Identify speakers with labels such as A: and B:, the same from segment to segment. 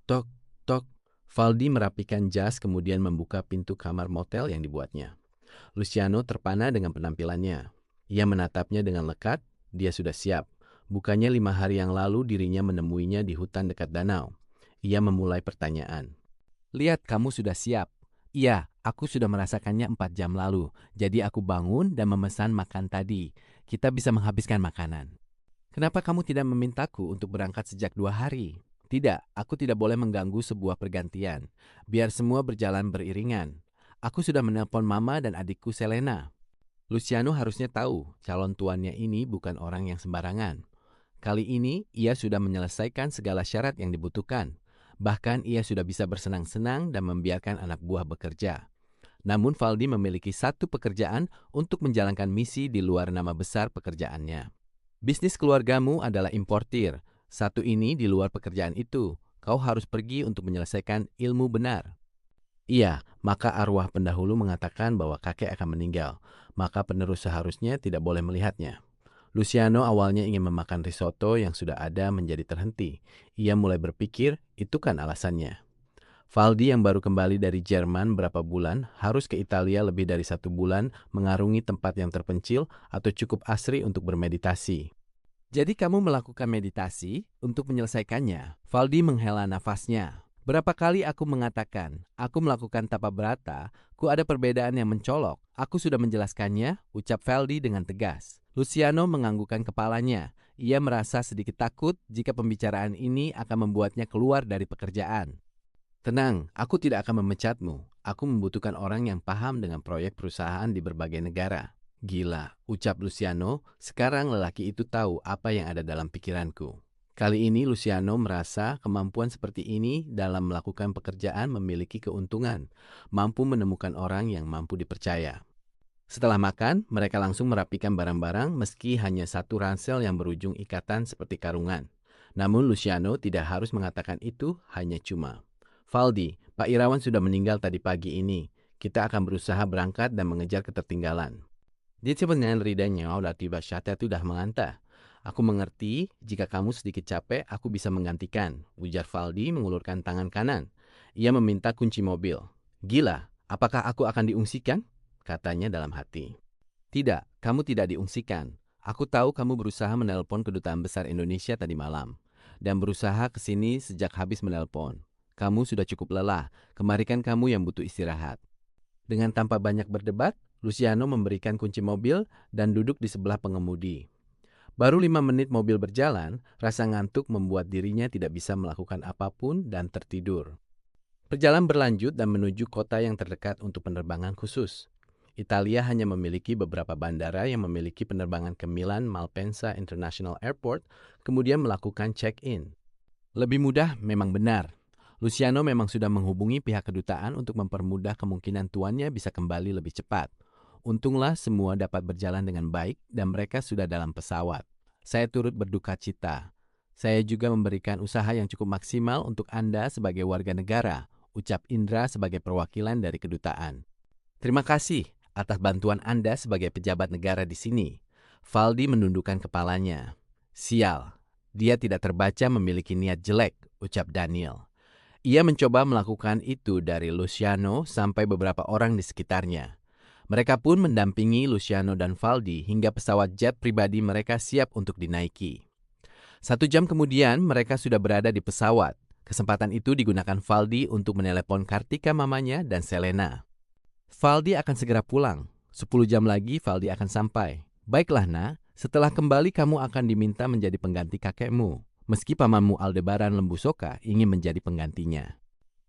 A: Tok, tok. Valdi merapikan jas kemudian membuka pintu kamar motel yang dibuatnya. Luciano terpana dengan penampilannya. Ia menatapnya dengan lekat, dia sudah siap. Bukannya 5 hari yang lalu dirinya menemuinya di hutan dekat danau. Ia memulai pertanyaan.
B: Lihat, kamu sudah siap. Iya, aku sudah merasakannya 4 jam lalu. Jadi aku bangun dan memesan makan tadi. Kita bisa menghabiskan makanan. Kenapa kamu tidak memintaku untuk berangkat sejak 2 hari? Tidak, aku tidak boleh mengganggu sebuah pergantian. Biar semua berjalan beriringan. Aku sudah menelpon mama dan adikku Selena.
A: Luciano harusnya tahu calon tuannya ini bukan orang yang sembarangan. Kali ini ia sudah menyelesaikan segala syarat yang dibutuhkan. Bahkan ia sudah bisa bersenang-senang dan membiarkan anak buah bekerja. Namun Valdi memiliki satu pekerjaan untuk menjalankan misi di luar nama besar pekerjaannya. Bisnis keluargamu adalah importir. Satu ini di luar pekerjaan itu. Kau harus pergi untuk menyelesaikan ilmu benar. Iya, maka arwah pendahulu mengatakan bahwa kakek akan meninggal. Maka penerus seharusnya tidak boleh melihatnya. Luciano awalnya ingin memakan risotto yang sudah ada menjadi terhenti. Ia mulai berpikir, itu kan alasannya. Valdi yang baru kembali dari Jerman berapa bulan harus ke Italia lebih dari 1 bulan mengarungi tempat yang terpencil atau cukup asri untuk bermeditasi.
B: Jadi kamu melakukan meditasi untuk menyelesaikannya. Valdi menghela nafasnya. Berapa kali aku mengatakan, aku melakukan tapa berata, ku ada perbedaan yang mencolok. Aku sudah menjelaskannya, ucap Valdi dengan tegas. Luciano menganggukkan kepalanya. Ia merasa sedikit takut jika pembicaraan ini akan membuatnya keluar dari pekerjaan.
A: Tenang, aku tidak akan memecatmu. Aku membutuhkan orang yang paham dengan proyek perusahaan di berbagai negara. Gila, ucap Luciano, sekarang lelaki itu tahu apa yang ada dalam pikiranku. Kali ini Luciano merasa kemampuan seperti ini dalam melakukan pekerjaan memiliki keuntungan, mampu menemukan orang yang mampu dipercaya. Setelah makan, mereka langsung merapikan barang-barang meski hanya satu ransel yang berujung ikatan seperti karungan. Namun Luciano tidak harus mengatakan itu, hanya cuma. Valdi, Pak Irawan sudah meninggal tadi pagi ini. Kita akan berusaha berangkat dan mengejar ketertinggalan. Dia sebenarnya ridanya udah tiba syata itu dah mengantah. Aku mengerti, jika kamu sedikit capek, aku bisa menggantikan. Ujar Valdi mengulurkan tangan kanan. Ia meminta kunci mobil. Gila, apakah aku akan diungsikan? Katanya dalam hati. Tidak, kamu tidak diungsikan. Aku tahu kamu berusaha menelpon kedutaan besar Indonesia tadi malam. Dan berusaha ke sini sejak habis menelpon. Kamu sudah cukup lelah, kemarikan kamu yang butuh istirahat. Dengan tanpa banyak berdebat, Luciano memberikan kunci mobil dan duduk di sebelah pengemudi. Baru 5 menit mobil berjalan, rasa ngantuk membuat dirinya tidak bisa melakukan apapun dan tertidur. Perjalanan berlanjut dan menuju kota yang terdekat untuk penerbangan khusus. Italia hanya memiliki beberapa bandara yang memiliki penerbangan ke Milan Malpensa International Airport, kemudian melakukan check-in. Lebih mudah memang benar. Luciano memang sudah menghubungi pihak kedutaan untuk mempermudah kemungkinan tuannya bisa kembali lebih cepat. Untunglah semua dapat berjalan dengan baik dan mereka sudah dalam pesawat. Saya turut berduka cita. Saya juga memberikan usaha yang cukup maksimal untuk Anda sebagai warga negara, ucap Indra sebagai perwakilan dari kedutaan. Terima kasih atas bantuan Anda sebagai pejabat negara di sini. Valdi menundukkan kepalanya. Sial, dia tidak terbaca memiliki niat jelek, ucap Daniel. Ia mencoba melakukan itu dari Luciano sampai beberapa orang di sekitarnya. Mereka pun mendampingi Luciano dan Valdi hingga pesawat jet pribadi mereka siap untuk dinaiki. 1 jam kemudian mereka sudah berada di pesawat. Kesempatan itu digunakan Valdi untuk menelepon Kartika mamanya dan Selena. Valdi akan segera pulang. 10 jam lagi Valdi akan sampai. Baiklah nak, setelah kembali kamu akan diminta menjadi pengganti kakekmu. Meski pamanmu Aldebaran Lembu Soka ingin menjadi penggantinya.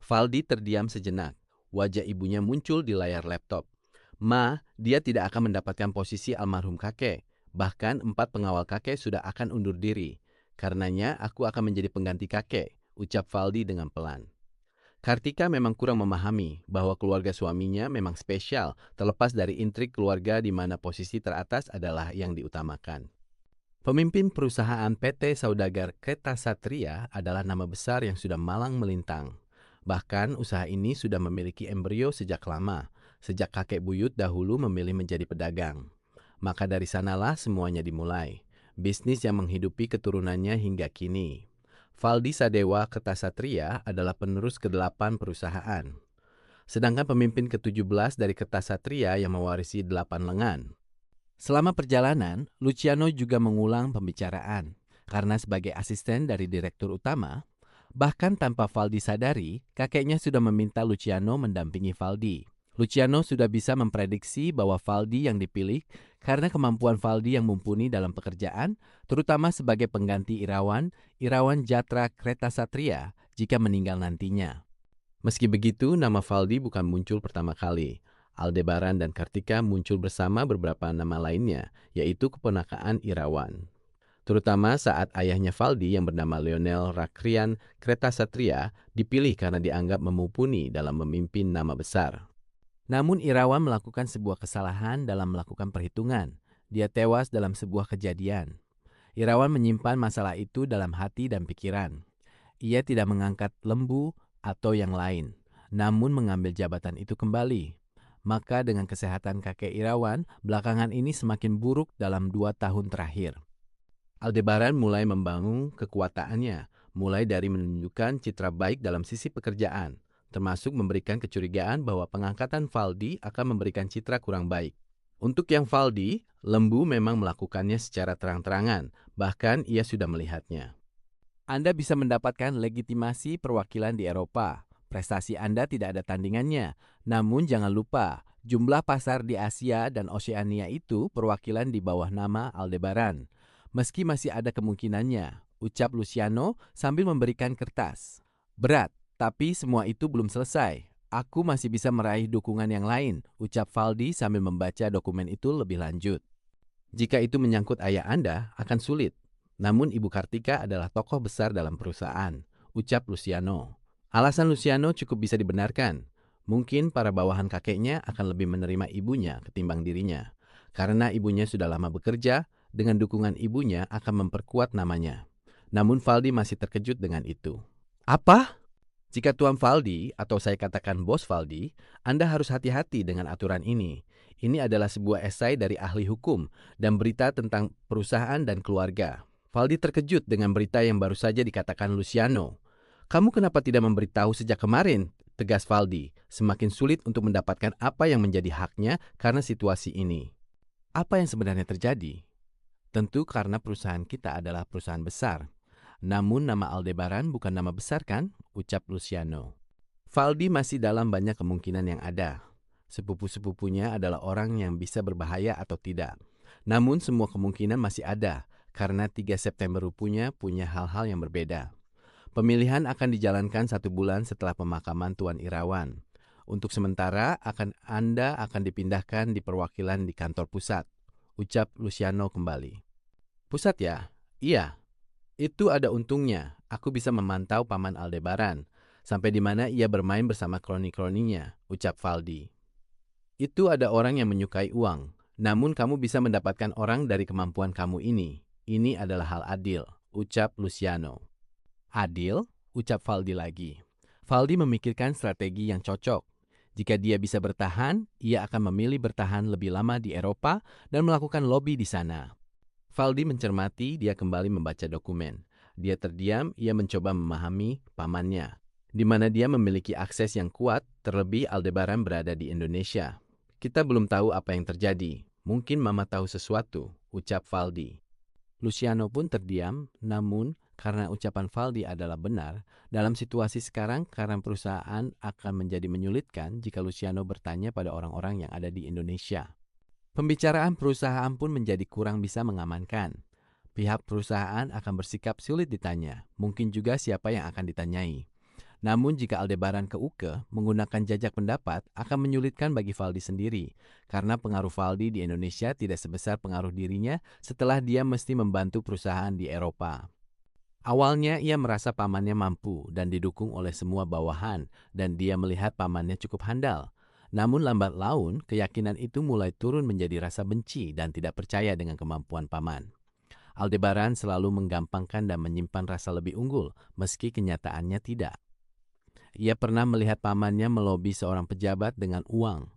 A: Valdi terdiam sejenak. Wajah ibunya muncul di layar laptop. Ma, dia tidak akan mendapatkan posisi almarhum kakek. Bahkan 4 pengawal kakek sudah akan undur diri. Karenanya aku akan menjadi pengganti kakek, ucap Valdi dengan pelan. Kartika memang kurang memahami bahwa keluarga suaminya memang spesial, terlepas dari intrik keluarga di mana posisi teratas adalah yang diutamakan. Pemimpin perusahaan PT Saudagar Kereta Satria adalah nama besar yang sudah malang melintang. Bahkan usaha ini sudah memiliki embrio sejak lama, sejak kakek buyut dahulu memilih menjadi pedagang. Maka dari sanalah semuanya dimulai. Bisnis yang menghidupi keturunannya hingga kini. Valdi Sadewa Kertasatria adalah penerus ke-8 perusahaan. Sedangkan pemimpin ke-17 dari Kertasatria yang mewarisi 8 lengan.
B: Selama perjalanan, Luciano juga mengulang pembicaraan. Karena sebagai asisten dari direktur utama, bahkan tanpa Valdi sadari, kakeknya sudah meminta Luciano mendampingi Valdi. Luciano sudah bisa memprediksi bahwa Valdi yang dipilih karena kemampuan Valdi yang mumpuni dalam pekerjaan, terutama sebagai pengganti Irawan Jatra Kertasatria jika meninggal nantinya.
A: Meski begitu, nama Valdi bukan muncul pertama kali. Aldebaran dan Kartika muncul bersama beberapa nama lainnya, yaitu keponakan Irawan. Terutama saat ayahnya Valdi yang bernama Lionel Rakrian Kertasatria dipilih karena dianggap memumpuni dalam memimpin nama besar.
B: Namun Irawan melakukan sebuah kesalahan dalam melakukan perhitungan. Dia tewas dalam sebuah kejadian. Irawan menyimpan masalah itu dalam hati dan pikiran. Ia tidak mengangkat lembu atau yang lain, namun mengambil jabatan itu kembali. Maka dengan kesehatan kakek Irawan, belakangan ini semakin buruk dalam 2 tahun terakhir.
A: Aldebaran mulai membangun kekuatannya, mulai dari menunjukkan citra baik dalam sisi pekerjaan, termasuk memberikan kecurigaan bahwa pengangkatan Valdi akan memberikan citra kurang baik. Untuk yang Valdi, Lembu memang melakukannya secara terang-terangan, bahkan ia sudah melihatnya.
B: Anda bisa mendapatkan legitimasi perwakilan di Eropa. Prestasi Anda tidak ada tandingannya. Namun jangan lupa, jumlah pasar di Asia dan Oseania itu perwakilan di bawah nama Aldebaran. Meski masih ada kemungkinannya, ucap Luciano sambil memberikan kertas. Berat, tapi semua itu belum selesai. Aku masih bisa meraih dukungan yang lain, ucap Valdi sambil membaca dokumen itu lebih lanjut.
A: Jika itu menyangkut ayah Anda, akan sulit. Namun Ibu Kartika adalah tokoh besar dalam perusahaan, ucap Luciano. Alasan Luciano cukup bisa dibenarkan. Mungkin para bawahan kakeknya akan lebih menerima ibunya ketimbang dirinya. Karena ibunya sudah lama bekerja, dengan dukungan ibunya akan memperkuat namanya. Namun Valdi masih terkejut dengan itu. Apa? Jika Tuan Valdi, atau saya katakan Bos Valdi, Anda harus hati-hati dengan aturan ini. Ini adalah sebuah esai dari ahli hukum dan berita tentang perusahaan dan keluarga. Valdi terkejut dengan berita yang baru saja dikatakan Luciano. Kamu kenapa tidak memberitahu sejak kemarin? Tegas Valdi, semakin sulit untuk mendapatkan apa yang menjadi haknya karena situasi ini.
B: Apa yang sebenarnya terjadi? Tentu karena perusahaan kita adalah perusahaan besar. Namun nama Aldebaran bukan nama besar kan? Ucap Luciano.
A: Valdi masih dalam banyak kemungkinan yang ada. Sepupu-sepupunya adalah orang yang bisa berbahaya atau tidak. Namun semua kemungkinan masih ada karena 3 September punya hal-hal yang berbeda. Pemilihan akan dijalankan 1 bulan setelah pemakaman Tuan Irawan. Untuk sementara Anda akan dipindahkan di perwakilan di kantor pusat, ucap Luciano kembali. Pusat ya? Iya. Itu ada untungnya, aku bisa memantau Paman Aldebaran, sampai di mana ia bermain bersama kroni-kroninya, ucap Valdi. Itu ada orang yang menyukai uang, namun kamu bisa mendapatkan orang dari kemampuan kamu ini. Ini adalah hal adil, ucap Luciano.
B: Adil? Ucap Valdi lagi. Valdi memikirkan strategi yang cocok. Jika dia bisa bertahan, ia akan memilih bertahan lebih lama di Eropa dan melakukan lobby di sana.
A: Valdi mencermati, dia kembali membaca dokumen. Dia terdiam, ia mencoba memahami pamannya, di mana dia memiliki akses yang kuat, terlebih Aldebaran berada di Indonesia. Kita belum tahu apa yang terjadi. Mungkin Mama tahu sesuatu, ucap Valdi.
B: Luciano pun terdiam, namun karena ucapan Valdi adalah benar, dalam situasi sekarang karena perusahaan akan menjadi menyulitkan jika Luciano bertanya pada orang-orang yang ada di Indonesia. Pembicaraan perusahaan pun menjadi kurang bisa mengamankan. Pihak perusahaan akan bersikap sulit ditanya, mungkin juga siapa yang akan ditanyai. Namun jika Aldebaran ke UK menggunakan jajak pendapat akan menyulitkan bagi Valdi sendiri, karena pengaruh Valdi di Indonesia tidak sebesar pengaruh dirinya setelah dia mesti membantu perusahaan di Eropa. Awalnya ia merasa pamannya mampu dan didukung oleh semua bawahan dan dia melihat pamannya cukup handal. Namun lambat laun keyakinan itu mulai turun menjadi rasa benci dan tidak percaya dengan kemampuan paman. Aldebaran selalu menggampangkan dan menyimpan rasa lebih unggul meski kenyataannya tidak. Ia pernah melihat pamannya melobi seorang pejabat dengan uang.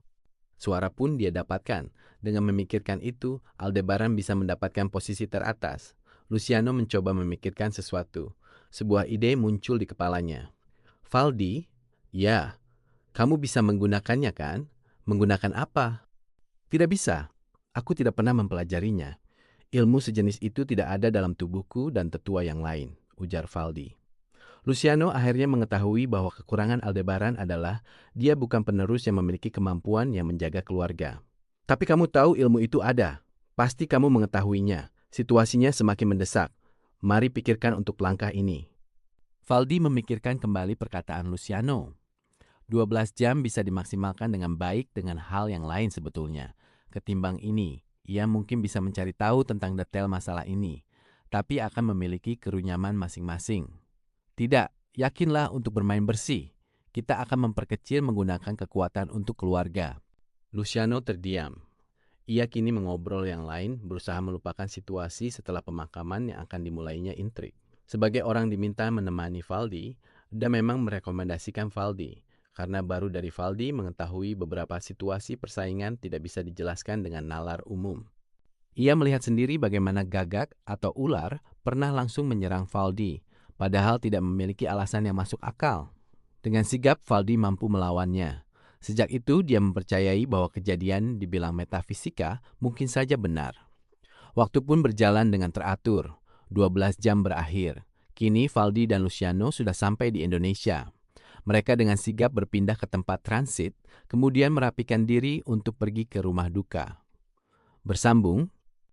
A: Suara pun dia dapatkan. Dengan memikirkan itu, Aldebaran bisa mendapatkan posisi teratas. Luciano mencoba memikirkan sesuatu. Sebuah ide muncul di kepalanya. Valdi, ya, kamu bisa menggunakannya kan? Menggunakan apa? Tidak bisa. Aku tidak pernah mempelajarinya. Ilmu sejenis itu tidak ada dalam tubuhku dan tetua yang lain, ujar Valdi. Luciano akhirnya mengetahui bahwa kekurangan Aldebaran adalah dia bukan penerus yang memiliki kemampuan yang menjaga keluarga. Tapi kamu tahu ilmu itu ada. Pasti kamu mengetahuinya. Situasinya semakin mendesak. Mari pikirkan untuk langkah ini.
B: Valdi memikirkan kembali perkataan Luciano. 12 jam bisa dimaksimalkan dengan baik dengan hal yang lain sebetulnya. Ketimbang ini, ia mungkin bisa mencari tahu tentang detail masalah ini, tapi akan memiliki kerunyaman masing-masing. Tidak, yakinlah untuk bermain bersih. Kita akan memperkecil menggunakan kekuatan untuk keluarga.
A: Luciano terdiam. Ia kini mengobrol yang lain, berusaha melupakan situasi setelah pemakaman yang akan dimulainya intrik. Sebagai orang diminta menemani Valdi, dia memang merekomendasikan Valdi, karena baru dari Valdi mengetahui beberapa situasi persaingan tidak bisa dijelaskan dengan nalar umum. Ia melihat sendiri bagaimana gagak atau ular pernah langsung menyerang Valdi, padahal tidak memiliki alasan yang masuk akal. Dengan sigap, Valdi mampu melawannya. Sejak itu, dia mempercayai bahwa kejadian dibilang metafisika mungkin saja benar. Waktu pun berjalan dengan teratur. 12 jam berakhir. Kini Valdi dan Luciano sudah sampai di Indonesia. Mereka dengan sigap berpindah ke tempat transit, kemudian merapikan diri untuk pergi ke rumah duka. Bersambung